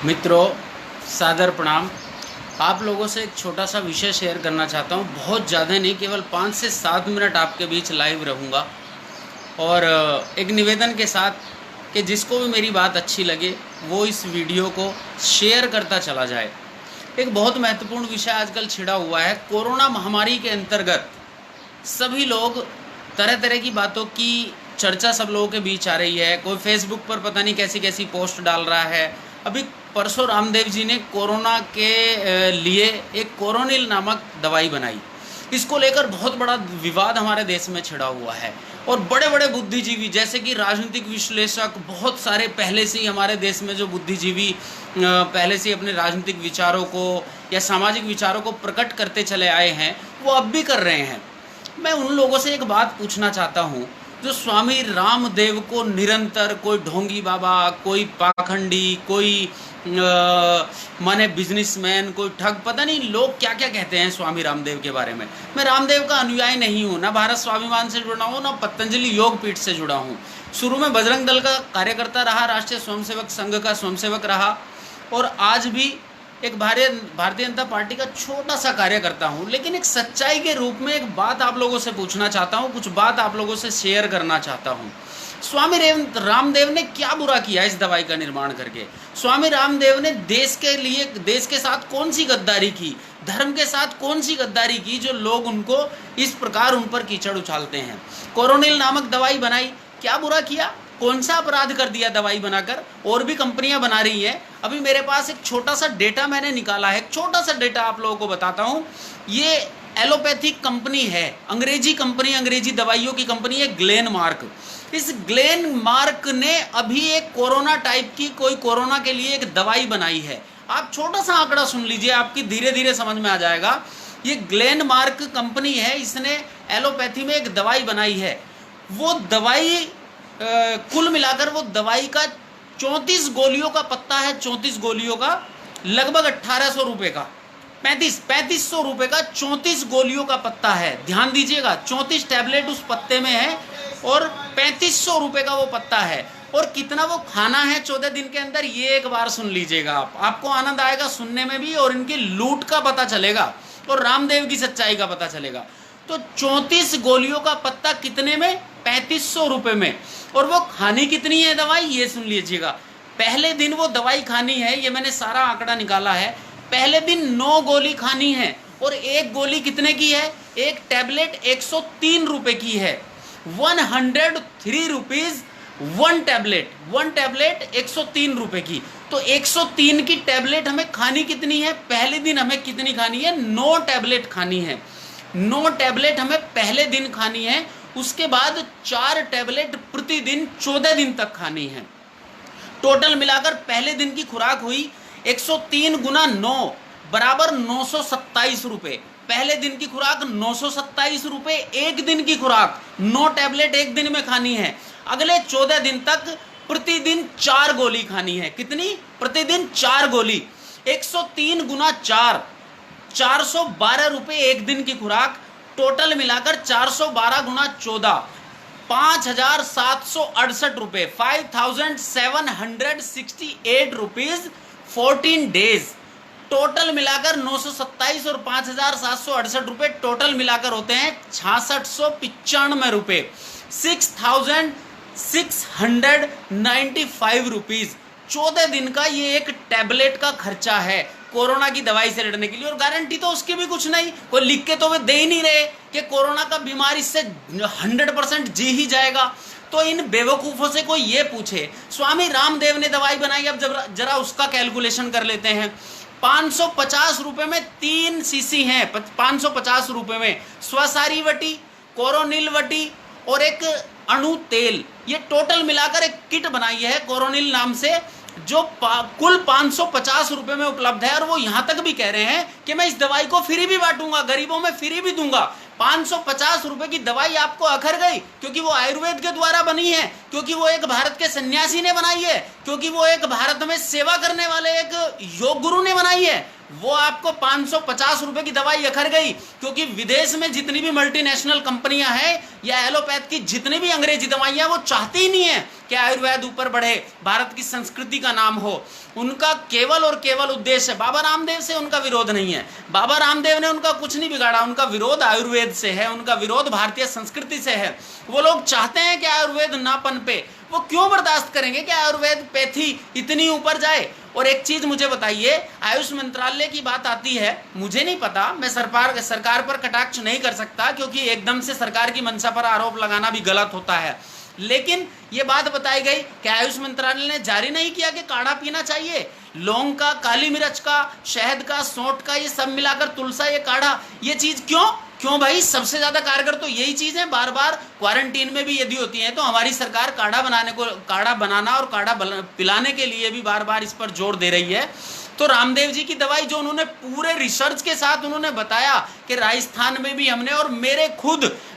मित्रों, सादर प्रणाम। आप लोगों से एक छोटा सा विषय शेयर करना चाहता हूँ। बहुत ज़्यादा नहीं, केवल 5 से 7 मिनट आपके बीच लाइव रहूँगा और एक निवेदन के साथ कि जिसको भी मेरी बात अच्छी लगे वो इस वीडियो को शेयर करता चला जाए। एक बहुत महत्वपूर्ण विषय आजकल छिड़ा हुआ है। कोरोना महामारी के अंतर्गत सभी लोग तरह तरह की बातों की चर्चा सब लोगों के बीच आ रही है। कोई फेसबुक पर पता नहीं कैसी कैसी पोस्ट डाल रहा है। अभी परसों रामदेव जी ने कोरोना के लिए एक कोरोनिल नामक दवाई बनाई। इसको लेकर बहुत बड़ा विवाद हमारे देश में छिड़ा हुआ है और बड़े बड़े बुद्धिजीवी जैसे कि राजनीतिक विश्लेषक बहुत सारे पहले से ही हमारे देश में जो बुद्धिजीवी पहले से ही अपने राजनीतिक विचारों को या सामाजिक विचारों को प्रकट करते चले आए हैं, वो अब भी कर रहे हैं। मैं उन लोगों से एक बात पूछना चाहता हूँ जो स्वामी रामदेव को निरंतर कोई ढोंगी बाबा, कोई पाखंडी, कोई माने बिजनेसमैन, कोई ठग, पता नहीं लोग क्या क्या कहते हैं स्वामी रामदेव के बारे में। मैं रामदेव का अनुयायी नहीं हूँ, ना भारत स्वाभिमान से जुड़ा हूँ, ना पतंजलि योग पीठ से जुड़ा हूँ। शुरू में बजरंग दल का कार्यकर्ता रहा, राष्ट्रीय स्वयंसेवक संघ का स्वयंसेवक रहा और आज भी एक भारतीय जनता पार्टी का छोटा सा कार्यकर्ता हूँ। लेकिन एक सच्चाई के रूप में एक बात आप लोगों से पूछना चाहता हूँ, कुछ बात आप लोगों से शेयर करना चाहता हूँ। स्वामी रामदेव ने क्या बुरा किया इस दवाई का निर्माण करके? स्वामी रामदेव ने देश के लिए, देश के साथ कौन सी गद्दारी की, धर्म के साथ कौन सी गद्दारी की जो लोग उनको इस प्रकार उन पर कीचड़ उछालते हैं? कोरोनिल नामक दवाई बनाई, क्या बुरा किया? कौन सा अपराध कर दिया दवाई बनाकर? और भी कंपनियां बना रही हैं। अभी मेरे पास एक छोटा सा डेटा मैंने निकाला है, छोटा सा डेटा आप लोगों को बताता हूं। ये एलोपैथिक कंपनी है, अंग्रेजी कंपनी, अंग्रेजी दवाइयों की कंपनी है ग्लेनमार्क। इस ग्लेनमार्क ने अभी एक कोरोना टाइप की, कोई कोरोना के लिए एक दवाई बनाई है। आप छोटा सा आंकड़ा सुन लीजिए, आपकी धीरे धीरे समझ में आ जाएगा। ये ग्लेनमार्क कंपनी है, इसने एलोपैथी में एक दवाई बनाई है। वो दवाई कुल मिलाकर वो दवाई का 34 गोलियों का पत्ता है, 34 गोलियों का, लगभग 1800 रुपए का, 3500 रुपए का 34 गोलियों का पत्ता है। ध्यान दीजिएगा, 34 टैबलेट उस पत्ते में है और 3500 रुपए का वो पत्ता है। और कितना वो खाना है 14 दिन के अंदर, ये एक बार सुन लीजिएगा। आपको आनंद आएगा सुनने में भी और इनकी लूट का पता चलेगा और रामदेव की सच्चाई का पता चलेगा। तो 34 गोलियों का पत्ता कितने में? 3500 रुपए में। और वो खानी कितनी है दवाई, ये सुन लीजिएगा। पहले दिन वो दवाई खानी है, ये मैंने सारा आंकड़ा निकाला है। पहले दिन 9 गोली खानी है और एक गोली कितने की है? एक टैबलेट 103 रुपए की है। 103 रुपीज वन टैबलेट 103 रुपए की। तो 103 की टैबलेट हमें खानी कितनी है? पहले दिन हमें कितनी खानी है? 9 टैबलेट खानी है। 9 टैबलेट हमें पहले दिन खानी है। उसके बाद 4 टैबलेट प्रतिदिन 14 दिन तक खानी है। टोटल मिलाकर पहले दिन की खुराक हुई 103 गुना 9 बराबर 927 रुपए। पहले दिन की खुराक 927 रुपए, एक दिन की खुराक 9 टैबलेट एक दिन में खानी है। अगले 14 दिन तक प्रतिदिन 4 गोली खानी है। कितनी? प्रतिदिन 4 गोली। 103 गुना 4, 412 रुपए एक दिन की खुराक। टोटल मिलाकर 412 गुना 14, 5768 रुपए, 5768 रुपीज 14 डेज। टोटल मिलाकर 927 और 5768 रुपए टोटल मिलाकर होते हैं 6695 रुपए, 6695 रुपीज। 14 दिन का ये एक टैबलेट का खर्चा है कोरोना की दवाई से लड़ने के लिए। और गारंटी तो उसकी भी कुछ नहीं, कोई लिख के तो वे दे ही नहीं रहे कि कोरोना का बीमार इससे 100% जी ही जाएगा। तो इन बेवकूफों से कोई ये पूछे स्वामी रामदेव ने दवाई बनाई, अब जरा उसका कैलकुलेशन कर लेते हैं। 550 रुपए में 3 सीसी हैं, 550 रुपए में स्वसारी वटी, कोरोनिल वटी और एक अणु तेल, ये टोटल मिलाकर एक किट बनाई है कोरोनिल नाम से, जो कुल 550 रुपए में उपलब्ध है। और वो यहां तक भी कह रहे हैं कि मैं इस दवाई को फ्री भी बांटूंगा, गरीबों में फ्री भी दूंगा। 550 रुपए की दवाई आपको अखर गई क्योंकि वो आयुर्वेद के द्वारा बनी है, क्योंकि वो एक भारत के सन्यासी ने बनाई है, क्योंकि वो एक भारत में सेवा करने वाले एक योग गुरु ने बनाई है। वो आपको 550 रुपए की दवाई अखर गई, क्योंकि विदेश में जितनी भी मल्टीनेशनल कंपनियां हैं या एलोपैथ की जितनी भी अंग्रेजी दवाइयां, वो चाहती ही नहीं है कि आयुर्वेद ऊपर बढ़े, भारत की संस्कृति का नाम हो। उनका केवल और केवल उद्देश्य है, बाबा रामदेव से उनका विरोध नहीं है, बाबा रामदेव ने उनका कुछ नहीं बिगाड़ा, उनका विरोध आयुर्वेद से है, उनका विरोध भारतीय संस्कृति से है। वो लोग चाहते हैं कि आयुर्वेद ना पनपे, वो क्यों बर्दाश्त करेंगे कि आयुर्वेद पैथी इतनी ऊपर जाए। और एक चीज मुझे बताइए, आयुष मंत्रालय की बात आती है, मुझे नहीं पता, मैं सरकार पर कटाक्ष नहीं कर सकता, क्योंकि एकदम से सरकार की मंशा पर आरोप लगाना भी गलत होता है। लेकिन ये बात बताई गई कि आयुष मंत्रालय ने जारी नहीं किया कि काढ़ा पीना चाहिए, लौंग का, काली मिर्च का, शहद का, सौंठ का, ये सब मिलाकर तुलसा, ये काढ़ा, ये चीज क्यों भाई, सबसे ज्यादा कारगर तो यही चीज है। बार बार क्वारंटीन में भी यदि होती है तो हमारी सरकार काढ़ा बनाना और काढ़ा पिलाने के लिए भी बार बार इस पर जोर दे रही है। तो रामदेव जी की दवाई जो उन्होंने पूरे रिसर्च के साथ उन्होंने बताया कि राजस्थान में भी हमने, और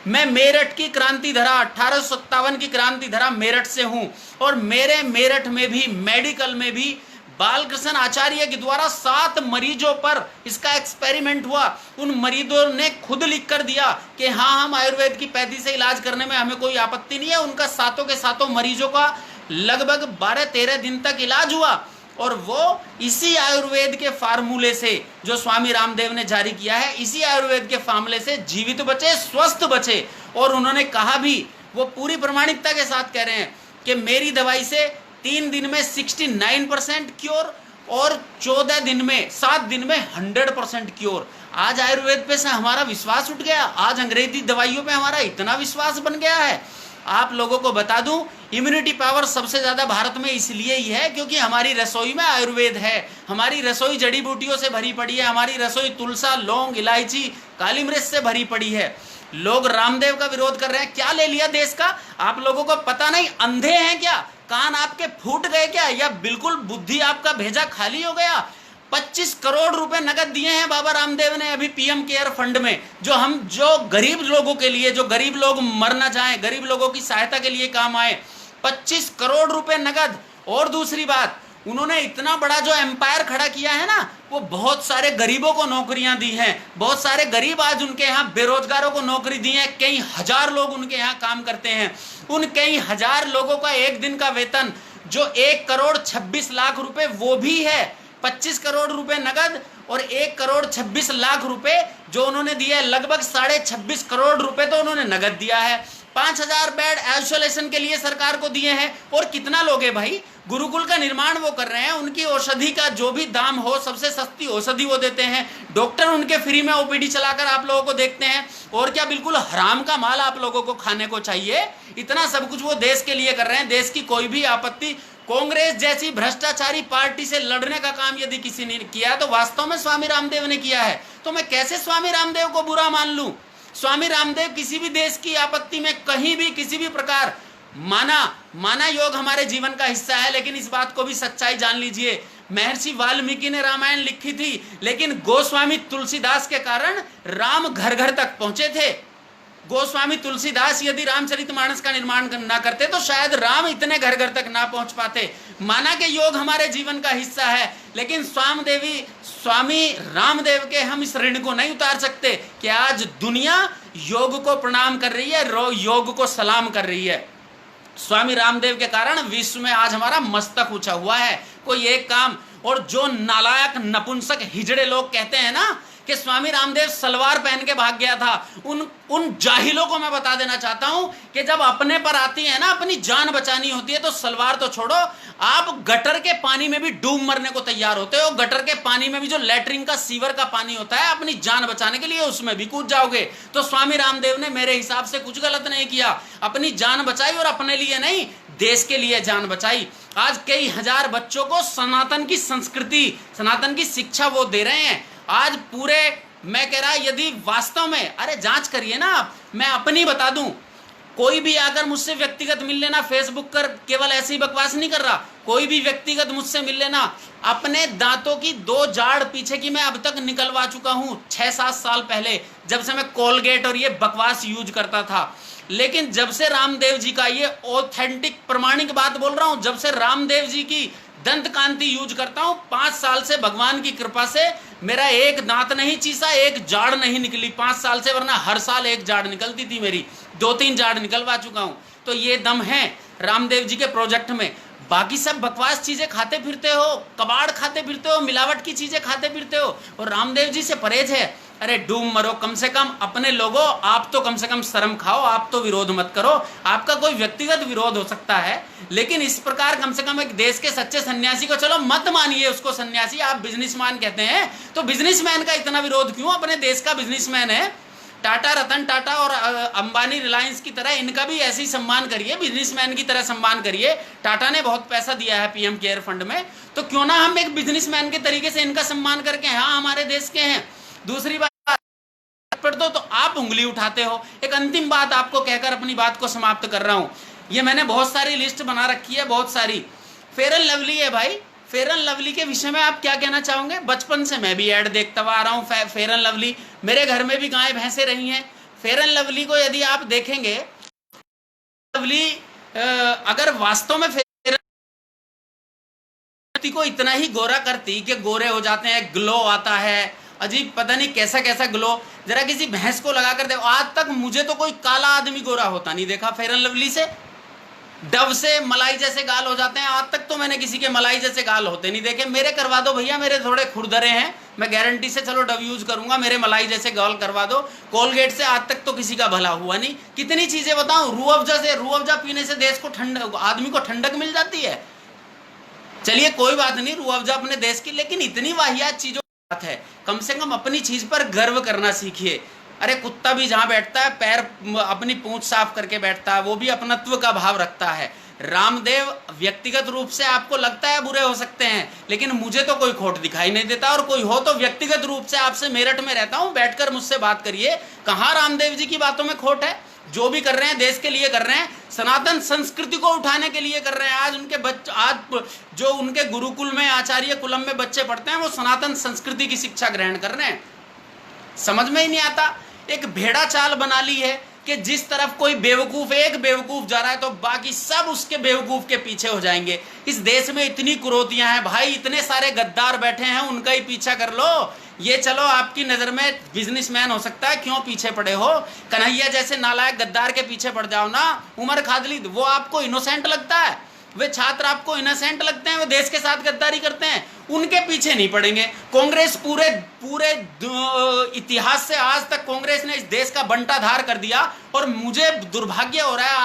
मैं मेरठ की क्रांति धरा, 1857 की क्रांति धरा मेरठ से हूं, और मेरे मेरठ में भी मेडिकल में भी बालकृष्ण आचार्य के द्वारा 7 मरीजों पर इसका एक्सपेरिमेंट हुआ। उन मरीजों ने खुद लिख कर दिया कि हाँ, हम आयुर्वेद की पैथी से इलाज करने में हमें कोई आपत्ति नहीं है। उनका 7 के 7 मरीजों का लगभग 12-13 दिन तक इलाज हुआ, और वो इसी आयुर्वेद के फार्मूले से जो स्वामी रामदेव ने जारी किया है, इसी आयुर्वेद के फार्मूले से जीवित बचे, स्वस्थ बचे। और उन्होंने कहा भी, वो पूरी प्रमाणिकता के साथ कह रहे हैं कि मेरी दवाई से 3 दिन में 69% क्योर, और 7 दिन में 100% क्योर। आज आयुर्वेद पे से हमारा विश्वास उठ गया, आज अंग्रेजी दवाइयों पे हमारा इतना विश्वास बन गया है। आप लोगों को बता दूं, इम्यूनिटी पावर सबसे ज्यादा भारत में इसलिए ही है क्योंकि हमारी रसोई में आयुर्वेद है, हमारी रसोई जड़ी बूटियों से भरी पड़ी है, हमारी रसोई तुलसा, लौंग, इलायची, काली मिर्च से भरी पड़ी है। लोग रामदेव का विरोध कर रहे हैं, क्या ले लिया देश का? आप लोगों को पता नहीं, अंधे हैं क्या? कान आपके फूट गए क्या? या बिल्कुल बुद्धि आपका भेजा खाली हो गया? 25 करोड़ रुपए नगद दिए हैं बाबा रामदेव ने अभी पीएम केयर फंड में, जो गरीब लोगों के लिए, जो गरीब लोग मरना चाहें, गरीब लोगों की सहायता के लिए काम आए। 25 करोड़ रुपए नगद। और दूसरी बात, उन्होंने इतना बड़ा जो एम्पायर खड़ा किया है ना, वो बहुत सारे गरीबों को नौकरियां दी हैं, बहुत सारे गरीब आज उनके यहाँ बेरोजगारों को नौकरी दी है, कई हजार लोग उनके यहाँ काम करते हैं। उन कई हजार लोगों का एक दिन का वेतन जो 1,26,00,000 रुपए वो भी है। 25 करोड़ रुपए नगद और 1,26,00,000 रुपए जो उन्होंने दिया है, लगभग 26.5 करोड़ रुपए तो उन्होंने नगद दिया है। 5,000 बेड आइसोलेशन के लिए सरकार को दिए हैं। और कितना लोग है भाई, गुरुकुल का निर्माण वो कर रहे हैं, उनकी औषधि का जो भी दाम हो, सबसे सस्ती औषधि वो देते हैं, डॉक्टर उनके फ्री में ओपीडी चलाकर आप लोगों को देखते हैं। और क्या बिल्कुल हराम का माल आप लोगों को खाने को चाहिए? इतना सब कुछ वो देश के लिए कर रहे हैं। देश की कोई भी आपत्ति, कांग्रेस जैसी भ्रष्टाचारी पार्टी से लड़ने का काम यदि किसी ने किया तो वास्तव में स्वामी रामदेव ने किया है। तो मैं कैसे स्वामी रामदेव को बुरा मान लूं? स्वामी रामदेव किसी भी देश की आपत्ति में कहीं भी किसी भी प्रकार माना योग हमारे जीवन का हिस्सा है। लेकिन इस बात को भी सच्चाई जान लीजिए, महर्षि वाल्मीकि ने रामायण लिखी थी, लेकिन गोस्वामी तुलसीदास के कारण राम घर घर तक पहुंचे थे। गोस्वामी तुलसीदास यदि रामचरितमानस का निर्माण ना करते तो शायद राम इतने घर घर तक ना पहुंच पाते। माना कि योग हमारे जीवन का हिस्सा है, लेकिन स्वामी रामदेव के हम इस ऋण को नहीं उतार सकते कि आज दुनिया योग को प्रणाम कर रही है, योग को सलाम कर रही है। स्वामी रामदेव के कारण विश्व में आज हमारा मस्तक ऊंचा हुआ है। कोई एक काम, और जो नालायक नपुंसक हिजड़े लोग कहते हैं ना कि स्वामी रामदेव सलवार पहन के भाग गया था, उन जाहिलों को मैं बता देना चाहता हूं कि जब अपने पर आती है ना, अपनी जान बचानी होती है, तो सलवार तो छोड़ो, आप गटर के पानी में भी डूब मरने को तैयार होते हो। गटर के पानी में भी जो लैट्रिन का सीवर का पानी होता है, अपनी जान बचाने के लिए उसमें भी कूद जाओगे। तो स्वामी रामदेव ने मेरे हिसाब से कुछ गलत नहीं किया, अपनी जान बचाई, और अपने लिए नहीं, देश के लिए जान बचाई। आज कई हजार बच्चों को सनातन की संस्कृति, सनातन की शिक्षा वो दे रहे हैं। आज पूरे, मैं कह रहा, यदि वास्तव में, अरे जांच करिए ना आप, मैं अपनी बता दूं, कोई भी आकर मुझसे व्यक्तिगत मिल लेना, फेसबुक पर केवल ऐसी बकवास नहीं कर रहा, कोई भी व्यक्तिगत मुझसे मिल लेना। अपने दांतों की 2 जाड़ पीछे की मैं अब तक निकलवा चुका हूं 6-7 साल पहले, जब से मैं कोलगेट और ये बकवास यूज करता था। लेकिन जब से रामदेव जी का, ये ऑथेंटिक प्रमाणिक बात बोल रहा हूं, जब से रामदेव जी की दंत कांति यूज करता हूं, 5 साल से भगवान की कृपा से मेरा एक दांत नहीं चीसा, एक जाड़ नहीं निकली 5 साल से, वरना हर साल एक जाड़ निकलती थी मेरी, 2-3 जाड़ निकलवा चुका हूं। तो ये दम है रामदेव जी के प्रोजेक्ट में। बाकी सब बकवास चीजें खाते फिरते हो, कबाड़ खाते फिरते हो, मिलावट की चीजें खाते फिरते हो, और रामदेव जी से परहेज है। अरे डूब मरो, कम से कम अपने लोगों, आप तो कम से कम शर्म खाओ, आप तो विरोध मत करो। आपका कोई व्यक्तिगत विरोध हो सकता है, लेकिन इस प्रकार कम से कम एक देश के सच्चे सन्यासी को, चलो मत मानिए उसको सन्यासी, आप बिजनेसमैन कहते हैं, तो बिजनेसमैन का इतना विरोध क्यों? अपने देश का बिजनेसमैन है। टाटा, रतन टाटा और अंबानी, रिलायंस की तरह इनका भी ऐसे ही सम्मान करिए, बिजनेसमैन की तरह सम्मान करिए। टाटा ने बहुत पैसा दिया है पीएम केयर फंड में, तो क्यों ना हम एक बिजनेसमैन के तरीके से इनका सम्मान करके, हाँ हमारे देश के हैं। दूसरी बात पर तो आप उंगली उठाते हो। एक अंतिम बात आपको कहकर अपनी बात को समाप्त कर रहा हूं। ये मैंने बहुत सारी लिस्ट बना रखी है, बहुत सारी। फेयर एंड लवली है भाई, फेयर एंड लवली के विषय में आप क्या कहना चाहोगे? बचपन से मैं भी ऐड देखता हुआ आ रहा हूँ फेयर एंड लवली, मेरे घर में भी गाय भैंसे रही हैं। फेयर एंड लवली को यदि आप देखेंगे, लवली अगर वास्तव में फेयर को इतना ही गोरा करती कि गोरे हो जाते हैं, ग्लो आता है, अजीब पता नहीं कैसा कैसा ग्लो, जरा किसी भैंस को लगा कर दे। आज तक मुझे तो कोई काला आदमी गोरा होता नहीं देखा फेयर एंड लवली से। डव से मलाई जैसे गाल हो जाते हैं, आज तक तो मैंने किसी के मलाई जैसे गाल होते नहीं देखे। मेरे करवा दो भैया, मेरे थोड़े खुरदरे हैं, मैं गारंटी से चलो डव यूज करूंगा, मेरे मलाई जैसे गाल करवा दो। कोलगेट से आज तक तो किसी का भला हुआ नहीं। कितनी चीजें बताऊं, रूह अफ़ज़ा पीने से देश को ठंडक, आदमी को ठंडक मिल जाती है। चलिए कोई बात नहीं, रूह अफ़ज़ा अपने देश की, लेकिन इतनी वाहियात चीजों की बात है, कम से कम अपनी चीज पर गर्व करना सीखिए। अरे कुत्ता भी जहां बैठता है पैर अपनी पूंछ साफ करके बैठता है, वो भी अपनत्व का भाव रखता है। रामदेव व्यक्तिगत रूप से आपको लगता है बुरे हो सकते हैं, लेकिन मुझे तो कोई खोट दिखाई नहीं देता, और कोई हो तो व्यक्तिगत रूप से आपसे मेरठ में रहता हूं, बैठकर मुझसे बात करिए। कहां रामदेव जी की बातों में खोट है? जो भी कर रहे हैं देश के लिए कर रहे हैं, सनातन संस्कृति को उठाने के लिए कर रहे हैं। आज उनके बच्चे, आज जो उनके गुरुकुल में, आचार्य कुलम में बच्चे पढ़ते हैं, वो सनातन संस्कृति की शिक्षा ग्रहण कर रहे हैं। समझ में ही नहीं आता। एक भेड़ा चाल बना ली है कि जिस तरफ कोई बेवकूफ, एक बेवकूफ जा रहा है तो बाकी सब उसके बेवकूफ के पीछे हो जाएंगे। इस देश में इतनी कुरोतियां हैं भाई, इतने सारे गद्दार बैठे हैं, उनका ही पीछा कर लो। ये चलो आपकी नजर में बिजनेसमैन हो सकता है, क्यों पीछे पड़े हो? कन्हैया जैसे नालायक गद्दार के पीछे पड़ जाओ ना। उमर खादली, वो आपको इनोसेंट लगता है, वे छात्र आपको इनोसेंट लगते हैं, वे देश के साथ गद्दारी करते हैं, उनके पीछे नहीं पड़ेंगे। कांग्रेस पूरे इतिहास से आज तक कांग्रेस ने इस देश का बंटाधार कर दिया, और मुझे दुर्भाग्य हो रहा है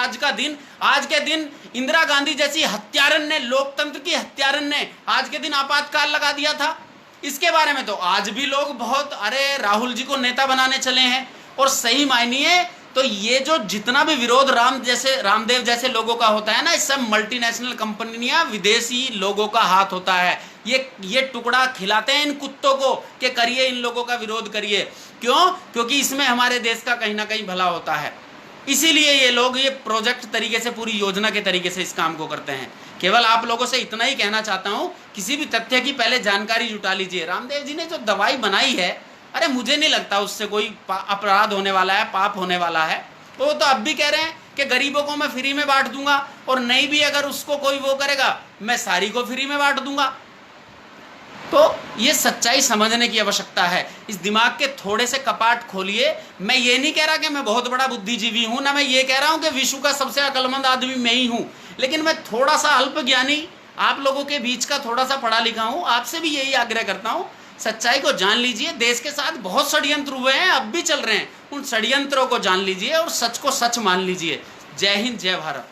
आज के दिन इंदिरा गांधी जैसी हत्यारन ने, लोकतंत्र की हत्यारन ने आज के दिन आपातकाल लगा दिया था। इसके बारे में तो आज भी लोग बहुत, अरे राहुल जी को नेता बनाने चले हैं। और सही मायने तो ये जो जितना भी विरोध रामदेव जैसे लोगों का होता है ना, इस सब मल्टीनेशनल कंपनियां, विदेशी लोगों का हाथ होता है। ये टुकड़ा खिलाते हैं इन कुत्तों को कि करिए, इन लोगों का विरोध करिए। क्यों? क्योंकि इसमें हमारे देश का कहीं ना कहीं भला होता है। इसीलिए ये लोग ये प्रोजेक्ट तरीके से, पूरी योजना के तरीके से इस काम को करते हैं। केवल आप लोगों से इतना ही कहना चाहता हूं, किसी भी तथ्य की पहले जानकारी जुटा लीजिए। रामदेव जी ने जो दवाई बनाई है, अरे मुझे नहीं लगता उससे कोई अपराध होने वाला है, पाप होने वाला है। तो वो तो अब भी कह रहे हैं कि गरीबों को मैं फ्री में बांट दूंगा, और नहीं भी अगर उसको कोई वो करेगा, मैं सारी को फ्री में बांट दूंगा। तो ये सच्चाई समझने की आवश्यकता है। इस दिमाग के थोड़े से कपाट खोलिए। मैं ये नहीं कह रहा कि मैं बहुत बड़ा बुद्धिजीवी हूं, ना मैं ये कह रहा हूं कि विश्व का सबसे अक्लमंद आदमी मैं ही हूं, लेकिन मैं थोड़ा सा अल्प ज्ञानी, आप लोगों के बीच का थोड़ा सा पढ़ा लिखा हूं। आपसे भी यही आग्रह करता हूं, सच्चाई को जान लीजिए। देश के साथ बहुत षड्यंत्र हुए हैं, अब भी चल रहे हैं, उन षड्यंत्रों को जान लीजिए और सच को सच मान लीजिए। जय हिंद, जय भारत।